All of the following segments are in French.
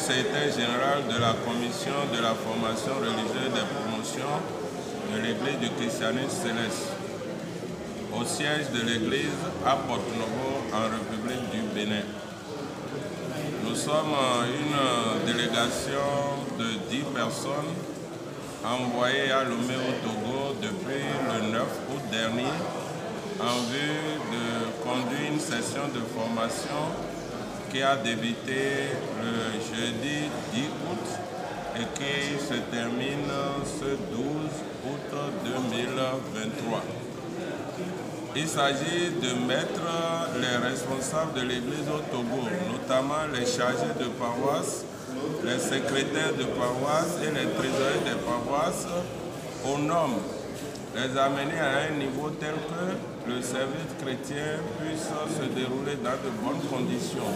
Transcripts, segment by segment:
secrétaire général de la commission de la formation religieuse et des promotions de l'église du christianisme céleste au siège de l'église à Porto-Novo en République du Bénin. Nous sommes une délégation de 10 personnes envoyées à Lomé au Togo depuis le 9 août dernier en vue de conduire une session de formation qui a débuté le jeudi 10 août et qui se termine ce 12 août 2023. Il s'agit de mettre les responsables de l'Église au Togo, notamment les chargés de paroisse, les secrétaires de paroisse et les trésoriers des paroisses, aux normes, les amener à un niveau tel que le service chrétien puisse se dérouler dans de bonnes conditions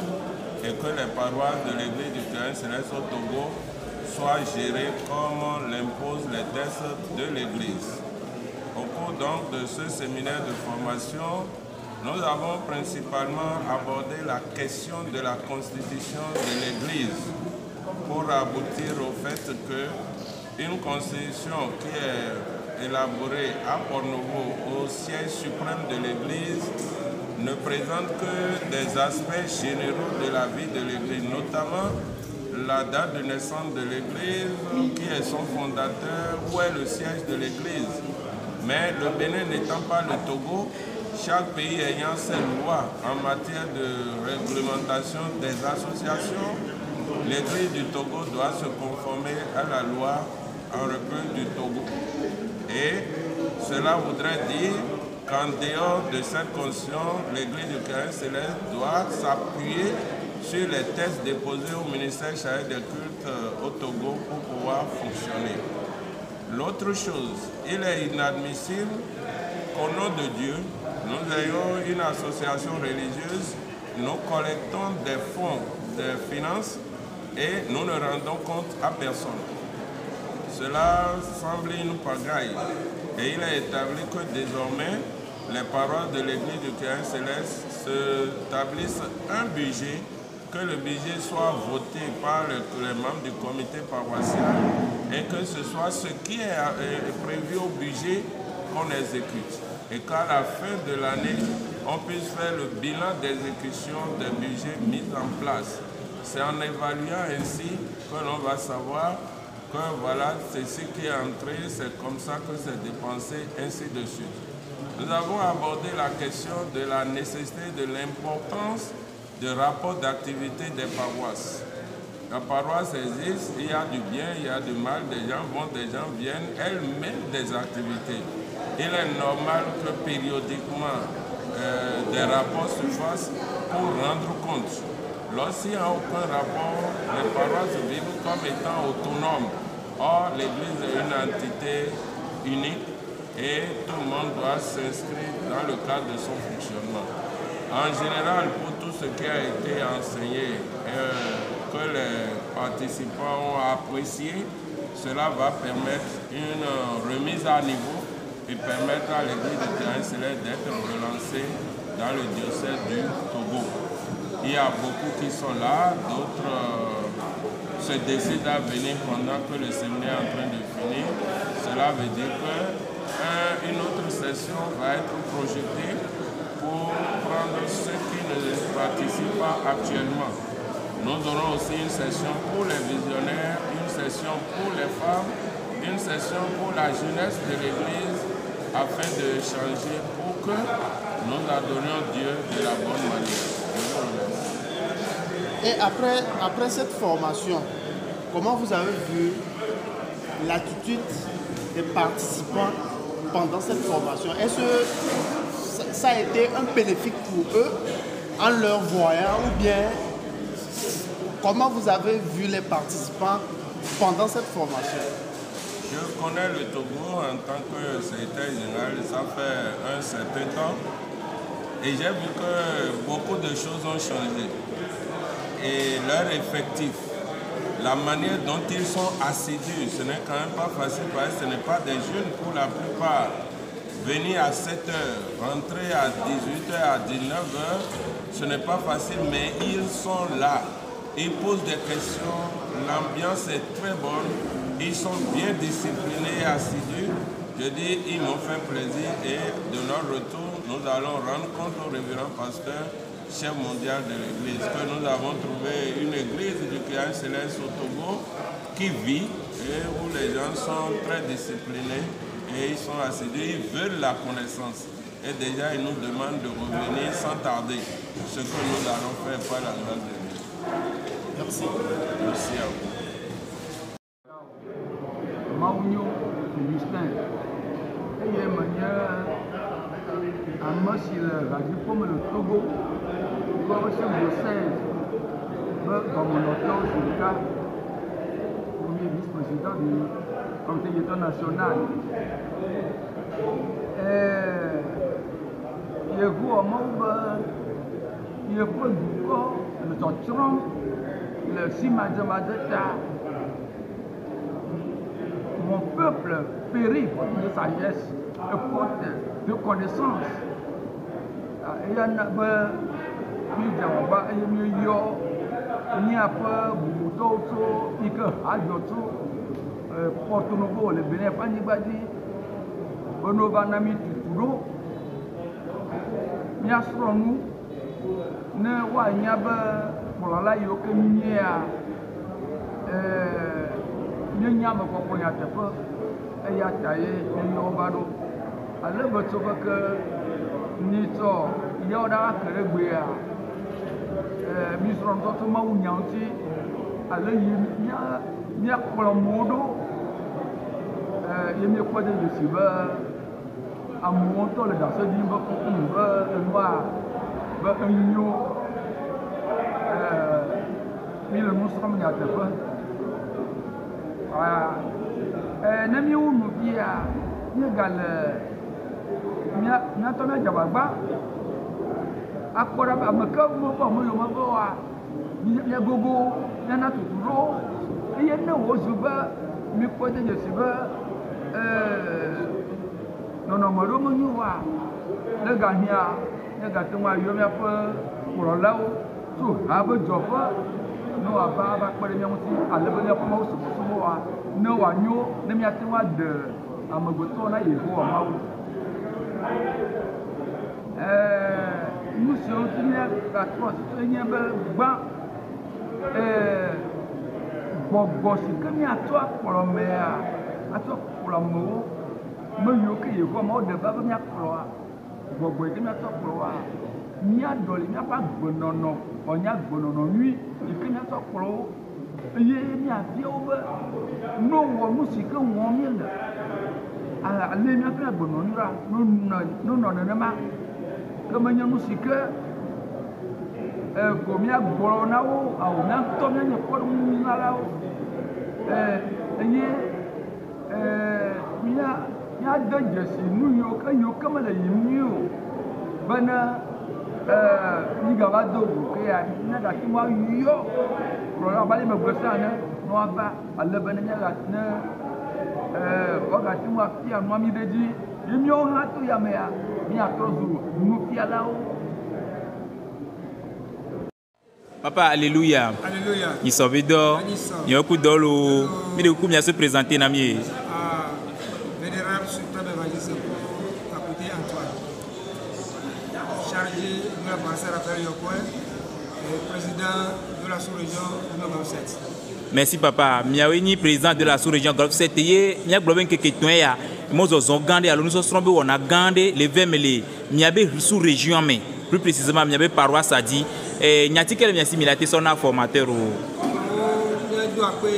et que les paroisses de l'Église du christianisme céleste au Togo soient gérées comme l'imposent les textes de l'Église. Au cours donc de ce séminaire de formation, nous avons principalement abordé la question de la constitution de l'Église pour aboutir au fait qu'une constitution qui est élaborée à Porto-Novo au siège suprême de l'Église ne présente que des aspects généraux de la vie de l'Église, notamment la date de naissance de l'Église, qui est son fondateur, où est le siège de l'Église. Mais le Bénin n'étant pas le Togo, chaque pays ayant ses lois en matière de réglementation des associations, l'Église du Togo doit se conformer à la loi en République du Togo. Et cela voudrait dire qu'en dehors de cette constitution, l'Église du christianisme céleste doit s'appuyer sur les textes déposés au ministère chargé des cultes au Togo pour pouvoir fonctionner. L'autre chose, il est inadmissible qu'au nom de Dieu, nous ayons une association religieuse, nous collectons des fonds, des finances et nous ne rendons compte à personne. Cela semble une pagaille et il est établi que désormais, les paroisses de l'Église du christianisme céleste s'établissent un budget, que le budget soit voté par les membres du comité paroissial et que ce soit ce qui est prévu au budget qu'on exécute. Et qu'à la fin de l'année, on puisse faire le bilan d'exécution des budgets mis en place. C'est en évaluant ainsi que l'on va savoir que voilà, c'est ce qui est entré, c'est comme ça que c'est dépensé, ainsi de suite. Nous avons abordé la question de la nécessité, de l'importance de rapport d'activité des paroisses. La paroisse existe, il y a du bien, il y a du mal, des gens vont, des gens viennent, elles mènent des activités. Il est normal que périodiquement des rapports se fassent pour rendre compte. Lorsqu'il n'y a aucun rapport, les paroisses vivent comme étant autonomes. Or, l'Église est une entité unique et tout le monde doit s'inscrire dans le cadre de son fonctionnement. En général, pour tout ce qui a été enseigné que les participants ont apprécié, cela va permettre une remise à niveau et permettre à l'Église du christianisme céleste d'être relancée dans le diocèse du Togo. Il y a beaucoup qui sont là, d'autres se décident à venir pendant que le séminaire est en train de finir. Cela veut dire qu'une autre session va être projetée pour prendre ceux qui ne participent pas actuellement. Nous aurons aussi une session pour les visionnaires, une session pour les femmes, une session pour la jeunesse de l'Église, afin de changer pour que nous adorions Dieu de la bonne manière. Et après cette formation, comment vous avez vu l'attitude des participants pendant cette formation? Est-ce que ça a été un bénéfice pour eux en leur voyant, ou bien comment vous avez vu les participants pendant cette formation? Je connais le Togo en tant que secrétaire général, ça fait un certain temps, et j'ai vu que beaucoup de choses ont changé. Et leur effectif, la manière dont ils sont assidus, ce n'est quand même pas facile parce que ce n'est pas des jeunes pour la plupart. Venir à 7 heures, rentrer à 18 heures, à 19 heures, ce n'est pas facile, mais ils sont là. Ils posent des questions, l'ambiance est très bonne. Ils sont bien disciplinés et assidus. Je dis, ils m'ont fait plaisir et de leur retour, nous allons rendre compte au révérend pasteur, chef mondial de l'église, que nous avons trouvé une église du Christ céleste au Togo qui vit et où les gens sont très disciplinés et ils sont assidus, ils veulent la connaissance. Et déjà, ils nous demandent de revenir sans tarder, ce que nous allons faire par la grâce de Dieu. Merci. Merci à vous. Maunio, Justin. Et il y a un monsieur radio comme le Togo, comme le 16, comme mon auteur sur le cas, premier vice-président du comité national. Il y a le Totron, le Simadjamadeta. Mon peuple périt faute de sagesse et faute de connaissance. Il y a un Porto Novo, le Bénin Panibadi, Bonova Nami Tuturo, Niasronou, ne Wanyaba, pour la Yokénia, Nyama Kopoyatapo, Ayataye, Nyobado, à l'Ebotova que Nito, Yoda Kerebia, Misron Totoma Unyanti, à l'Ia Kolomodo, il y a quoi de Siba, à montant le danseur d'Imba pour un noir, un union, mille moussram Yatapo. Nami wu mubia ni gal nya to na jabagba akora ba maka mo ba mo yo mabo wa ni gogo na tuturo iye na wo zuba mi ko de siba no maro mo ni wa na ga hia na ga twa yo mi apa ko lawo tu ha ba jofa no aba ba pere mi muti alebe ko mo so wa no wa nyo na mi ati wa de amagoto na yeho o mawo muso tinya ka to tinya ba gba gbogbo si ke mi ato aporo me ato aporo mo yo ke yeho mo de ba mi aporo gbogbo ke mi ato aporo wa mi adoli mi apa gbonono onya gbonono nui ke mi ato aporo ye ni avia oba no wo musika wo mi le ala le mi afra gbononura no na ma kama nya musika ko mi agboro na wo awo na to mi nya ko mi na la wo enye mi ya danje si nu yo kama le yimi o bana ni gaba do ko ya na da ki wa yo pro ba le me gosa na no aba alle bana nya ga na wakati wa pia mwami deji yimi o ha to ya me ya mi atozu mu pia la o. Papa, alléluia. Alléluia. Il sauve d'or. Il y a un coup d'or. Mais du coup, il y a se présenter dans mieux. Vénérable Sultan Évangéliste à côté Antoine. Chargé de la pensée Raphaël Yokoe, président de la sous-région du Golfe 7. Merci papa. Miaweni président de la sous-région Golfe 7. Il y a globin que ya. Moi je suis gandé alors nous sommes on a gandé les vermeli. Miabe sous-région mais plus précisément miabe paroisse a dit nyati quel bien similarité son formateur o. Do après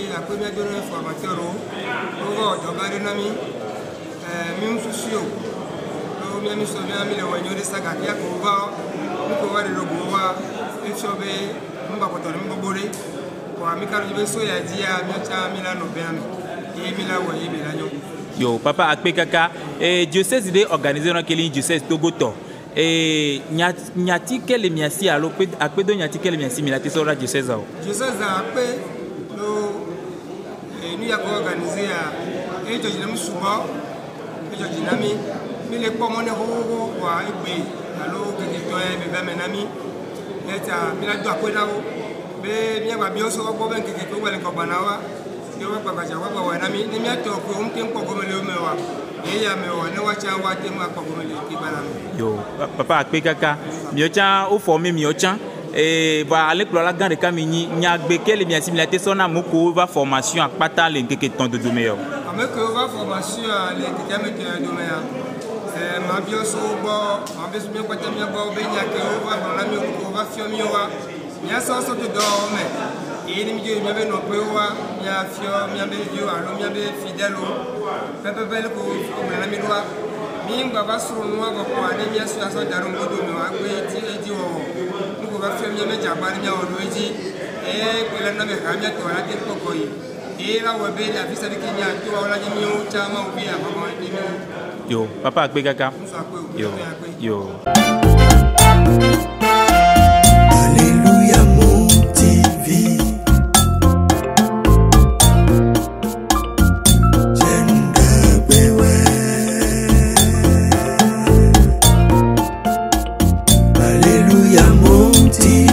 donner formateur o do bare nami mi susio o mi ami so mi le wanyo de saga ya ko va ko wa de robo wa isobe mba ko to mi bore ko ami karu be so ya dia mi cha mi la no be ami e mi la wo e be la nyo. Yo papa akpe kaka diocèse de organiser dans quel diocèse Togoto nyati quel miasi alo akpe do nyati quel miasi milati so la diocèse o diocèse akpe lo nous avons organisé et je n'ai souvent et je n'ai mis les pommes en haut quoi et puis alors que tu es bébé mes amis et tu as mis la doigt quoi là bien va bien so ko ben ke ko wala ko banawa yo wa baba ja wa wa na mi ni mi to ko tem ko go mele me wa e ya me wa ne wa cha wa tem ko go mele ki bana yo papa akpe kaka mio cha o former mio cha et va aller pour la grande camini nya gbe kele bien similarité sona moko va formation akpata le keke ton de domeyo avec va formation le keke me de domeya ma bio so bo ma beso mi ko tem ya bo be nya ke o va na mi ko va fio mi wa nya so so de do me e ni mi je mi be no pe wa nya fio mi be dio alo mi be fidèle pepe bele ko na mi do mi ngaba suru no wa ko ani mi asu aso daru ngodo mi wa gbe ti eji wo ngo ba fe mi me jabari mi o do eji ko la na me ka mi to la ti ko ko yi e la wo be la fi sa de kenya to wa la ni mi o cha ma o bi a ma ni mi yo papa akpe kaka yo yo Alléluia mon TV. Alléluia mon TV.